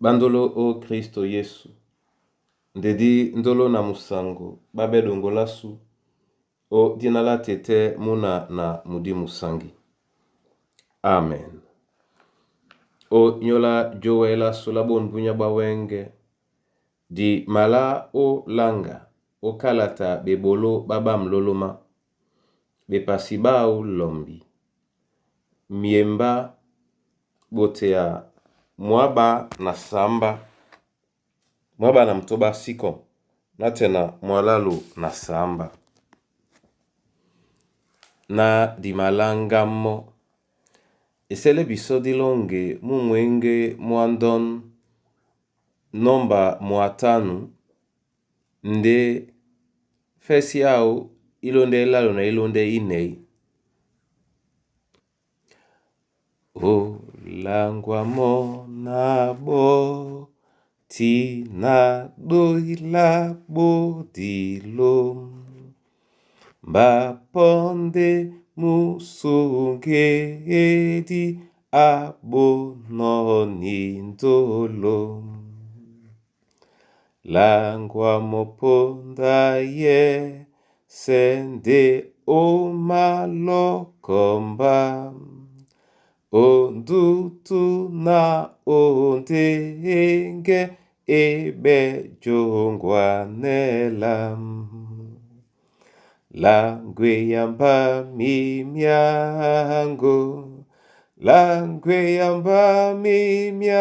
Bandolo o Kristo Yesu, ndedi ndolo na musango, babe dongolasu, o dinala tete muna na mudi musangi. Amen. O nyola joela sulabon bunya bawenge, di mala o langa, o kalata bebolo babam loloma, bepasibao lombi. Miemba botea mwaba na samba, mwaba na mtoba siko, na tena mwalalu na samba. Na di malanga mo, esele bisodi longe mumwenge mwandon, nomba mwatanu, nde fesi au ilonde lalo na ilonde inei. O langwa mo na bo, ti na doila bo dilom, ba ponde musungedi abo no nindolom. Langwa mo ponda ye sende o malokomba, ondutu na ondenge ebe jongwanelam. Langwe yamba mimyango, langwe yamba mimyango,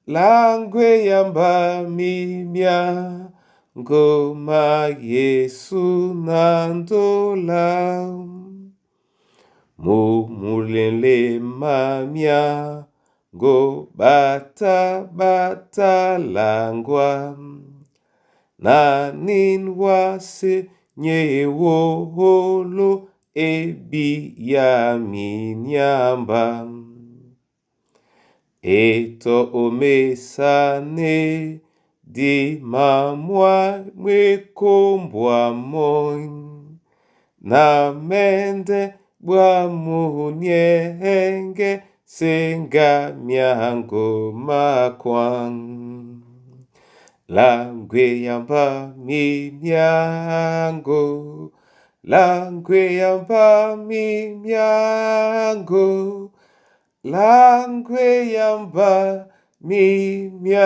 langwe yamba mimyango ma Yesu nandola. Mulele mamya go bata langwa, na ninwase nyewolo ebi ya minyamba. Eto omesane di mamwa mwekombwa moin, na mende bwa munyenge senga myango makwang. Langwe yamba mimyango, langwe yamba mimyango, langwe yamba mimyango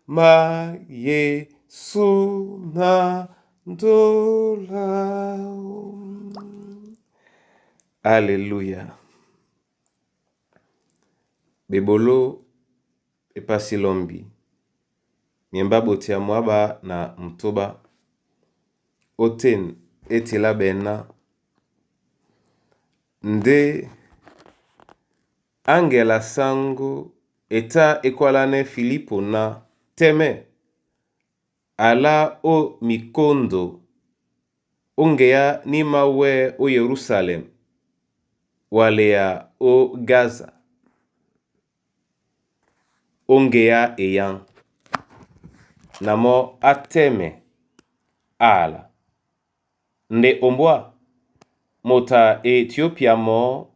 ma Yesu na ndola. Alleluia. Bebolo epasilombi, miemba botia mwaba na mtoba, oten etila bena, nde angela sango eta ekwalane Filipo na teme, ala o mikondo, ongea ni mawe o Yerusalem, walea o Gaza, ongea eyang, namo ateme ala. Nde ombwa mota Ethiopia mo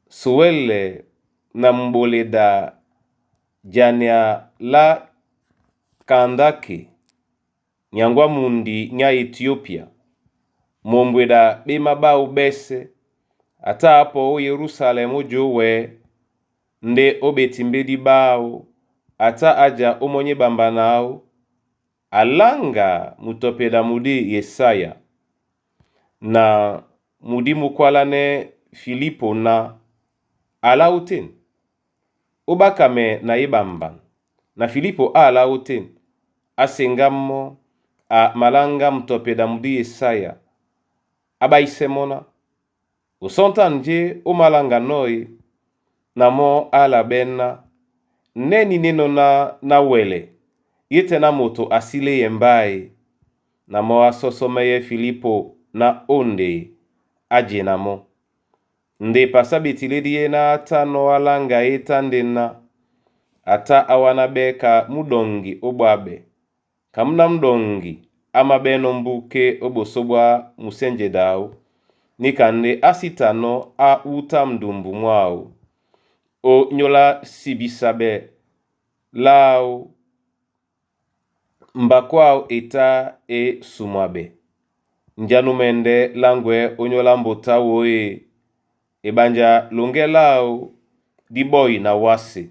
suwele na mboleda jania la kandake nyangwa mundi nya Ethiopia, mombweda bima ba ubese, ata hapo o Yerusalem ujowe, nde obetimbedi bao, ata aja umonye bambanao, alanga mutopeda mudi Yesaya, na mudi mukwalane Filipo na alauten, obakame na ibamban, na Filipo alauten, asengamo a malanga mutopeda mudi Yesaya, abaisemona, usonta o malanga noi, namo ala bena, neni neno na wele, yete na moto asile yembae, namo asosomeye Filipo na onde aje namo. Nde pasabitilidie na ata no alanga etandena, ata awana beka mudongi obwabe, kamna mdongi ama beno mbuke obosobwa musenje dao, nikande asitano a uta mdumbu mwao. o nyola sibisabe lao mbakwao eta e sumwabe njanumende langwe onyola mbota woe ebanja longe lao diboi na wasi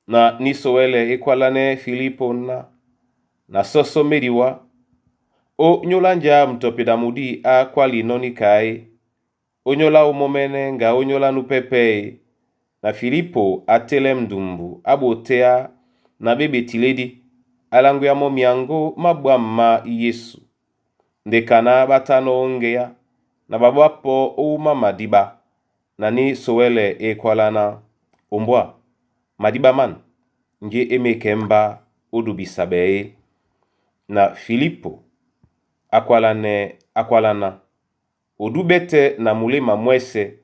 na nisowele ekwalane Filipo na soso mediwa o nyolanja mtopida mudi a kwali noni kai onyola umomene nga onyola nupepe na Filipo atele mdumbu abotea na bebe tiledi alangu ya momiango mabwamma Yesu ndekana batano ongea na babwapo uma madiba na ni sowele ekwalana ombwa madiba man nje emekemba odubisabe na Filipo akwalana odubete na mulema mwese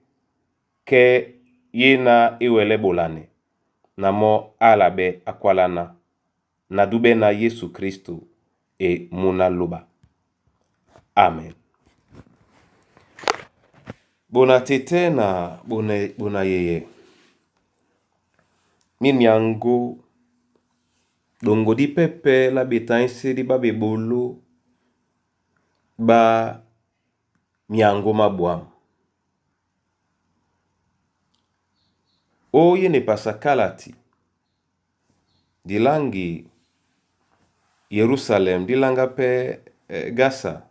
ke yena iwele bolane na mo alabe akwalana na dube na Yesu Kristo e muna luba. Amen. Bona tete na bona yeye. Minyango dongo di pepe la betanse di babe bolo ba miango mabwam. O yene pasakalati dilangi Yerusalem dilanga pe Gasa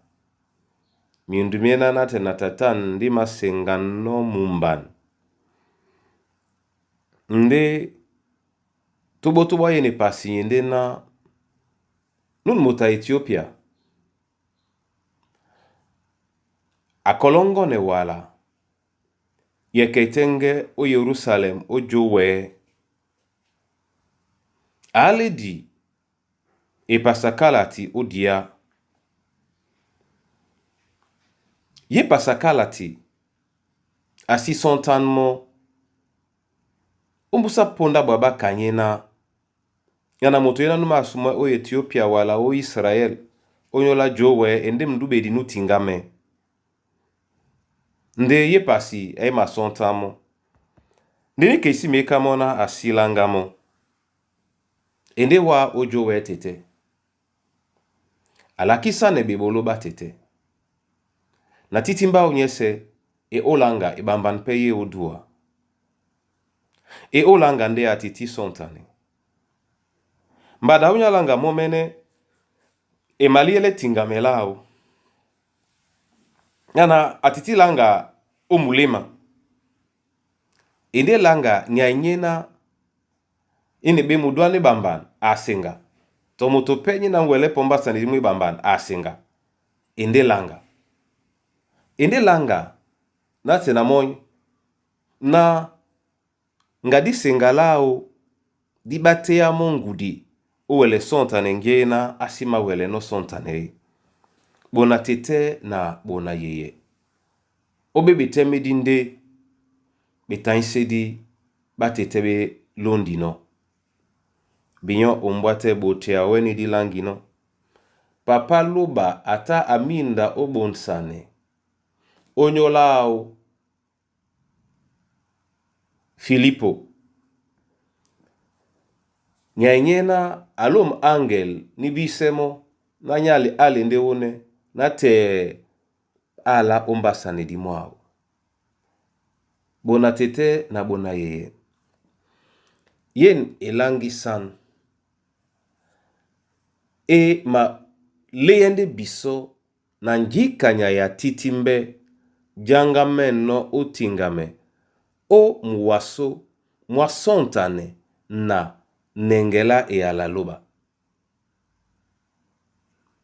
miundumena nate na tatan di masengano mumban nde tubo yene pasi yende na nun mota Ethiopia akolongo ne wala yeketenge o Yerusalem o jowe aledi e pasakalati o dia ye pasakalati asi sontanmo umbusa ponda baba kanyena yana moto yana numa asuma o Ethiopia wala o Israel onyola jowe ende mdube di nutingame nde ye pasi e masontamo ndeni kesi mekamona asilangamo ende wa ojowe tete alakisa ne bebolo ba tete na titimba onyese e olanga e bamban peye odua e olanga nde atiti sontane mbada unyalanga momene e maliele tingamelao yana atiti langa omulema ende langa nyanyena ine be mudwane bamban asenga tomoto penyi na ngwele pomba sanidimwe bamban asenga ende langa na senamoy na ngadi sengalao di batea mongudi uwele sontane ngena asima wele no sontane bona tete na bona yeye obebe temedinde betansedi batetebe londino binyo ombwate botea weni di langino papa luba ata aminda obonsane onyolao Filipo nyanyena alum angel nibisemo na nyali alende one na te ala ombasane di mwao bona tete na bona yeye yen elangi san e ma leyende biso na njikanya ya titimbe jangameno utingame o muwaso mwasontane na nengela e alaloba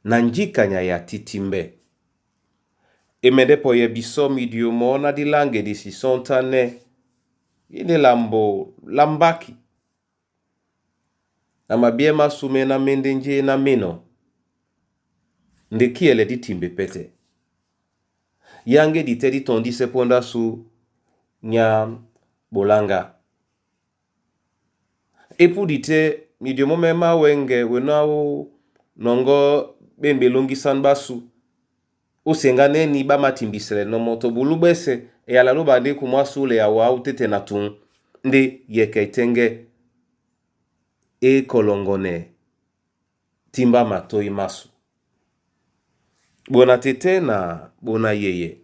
na njikanya ya titimbe emedepo ye biso midio mona di lange di si sontane ine lambaki na mabiema sume na mendenje na mino ndekiele di timbe pete yange di tedi tondi seponda su nya bolanga epu dite midio momema wenge wenao nongo bembelongi sanbasu usengane ni ba matimbisele no moto bulubese e ala loba de kumwasu le ya wa utete na tun ndi yeketenge kolongone timba matoi masu. Bona tete na bona yeye.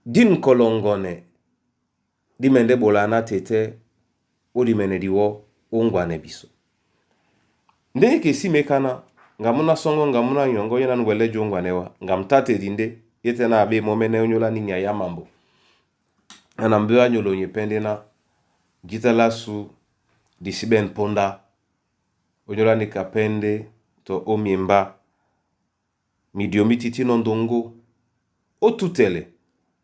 Din kolongone dimende bolana tete o dimene diwo ongwane biso. Ndenge kesi mekana ngamuna songo ngamuna nyongo yena nwele jongwanewa ngamtate dinde yete na abe momene onyola ninya ya mambo. Anambiwa nyolo nyepende na gitala su disiben ponda onyola ni kapende to omiemba midiomi titi nondongo o tutele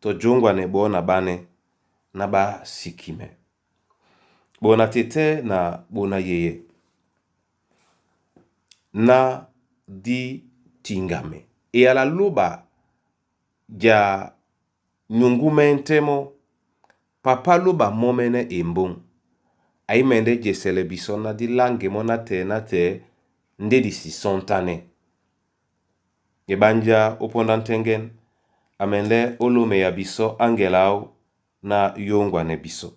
to jongwane bona bane na ba sikime. Bona tete na bona yeye. Na di tingame. E ala luba ja nyungumentemo papa luba momene embon. Aimende jesele bisona di lange mona te nde di si sontane. Ebanja opondantengen amende olume ya biso angelao na yongwane biso.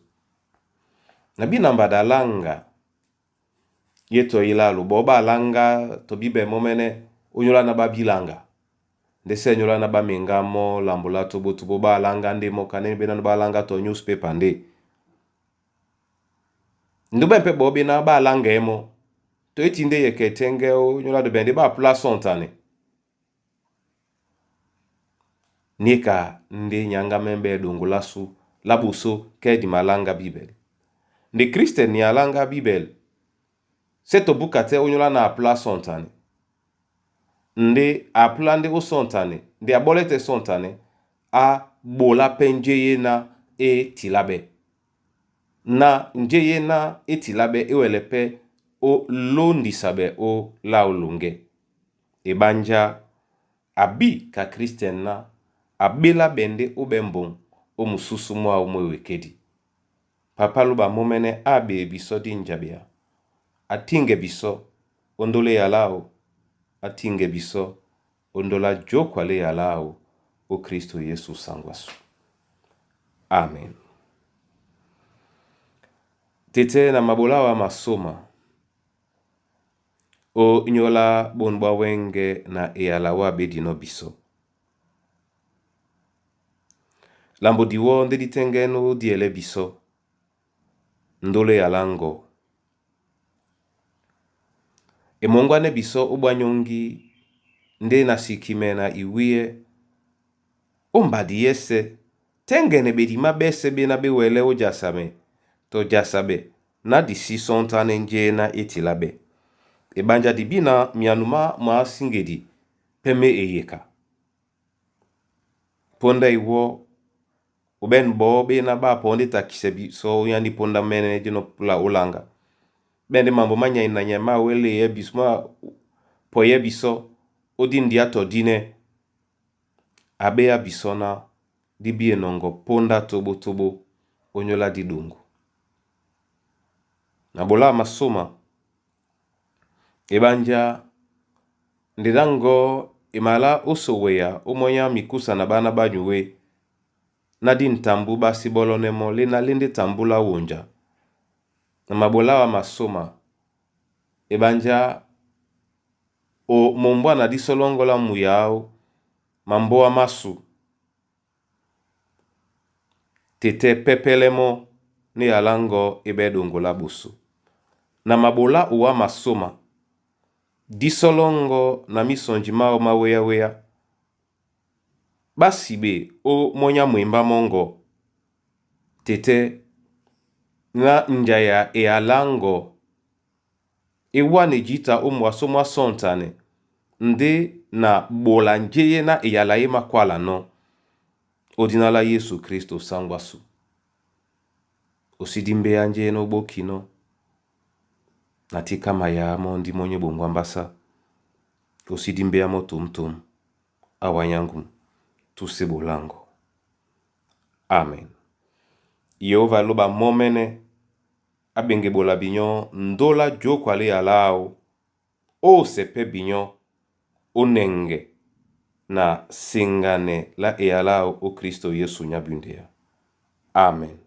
Nabi nambada langa yeto ilalu boba langa to bibe momene onyola na babilanga. Ndese nyola na ba mengamo lambula tubo ba langa ndemo kanene bena na ba langa to newspaper nde. Ndube pe bobi na ba langa emo. To itinde yeketenge onyola de bende ba pla sontane. Nika ndi nyanga membe dungulasu labuso kedi malanga bibeli. Ndi Kristen ni alanga bibeli. Seto bukate onyola na apla sontane. Ndi apla ndi o sontane. Ndi abolete sontane. A bola penjeye na tilabe. Na njeye na tilabe ewelepe o londi sabe o laulunge. Ebanja abi ka Kristen na abela bende o bembon o mususu mwa o mwewekedi. Papa luba momene abe biso di njabia. Atinge biso ondole yalao. Atinge biso ondola jokwale yalao o Kristo Yesu sangwasu. Amen. Tete na mabolawa masoma. O nyola bonba wenge na eyalawa bedino biso. Lambo diwo nde ditengeno diele biso. Ndole yalango. Emongwane biso ubanyongi nde nasikime na iwie ombadi yese tengene bedima bese bena bewele o jasame to jasabe na disi sontane nje na etilabe. Ebanja dibina mianuma ma singedi peme eyeka. Ponda iwo uben bo bena ba ponde takisebi so yandi ponda mene jino pula ulanga. Bende mambo manya inanyama wele ye bisma po ye biso odin diato dine abea bisona dibie nongo ponda tobo onyola didungu. Nabola masoma ebanja ndirango imala osoweya umoya mikusa na bana banyuwe na din tambu basi bolonemo le na linde tambula wonja. Na mabola wa masoma ebanja o mombwa na disolongola muyao mambo wa masu tete pepelemo ni alango ebedungola busu. Na mabola uwa masoma disolongo na misonjimao maweya basibe o monya mwimba mongo tete na njaya alango ewane jita umwasomwa sontane nde na bola njeye na eyalaye makwala no odinala Yesu Kristo sangwasu. Osidimbe anje no bokino natika maya mondi monye bongwambasa. Osidimbe ya motumtum awanyangu tusebolango. Amen. Yehova loba momene abenge bola binyo ndola jokwale alao o sepe binyo onenge na singane la alao o Kristo Yesu nyabundea. Amen.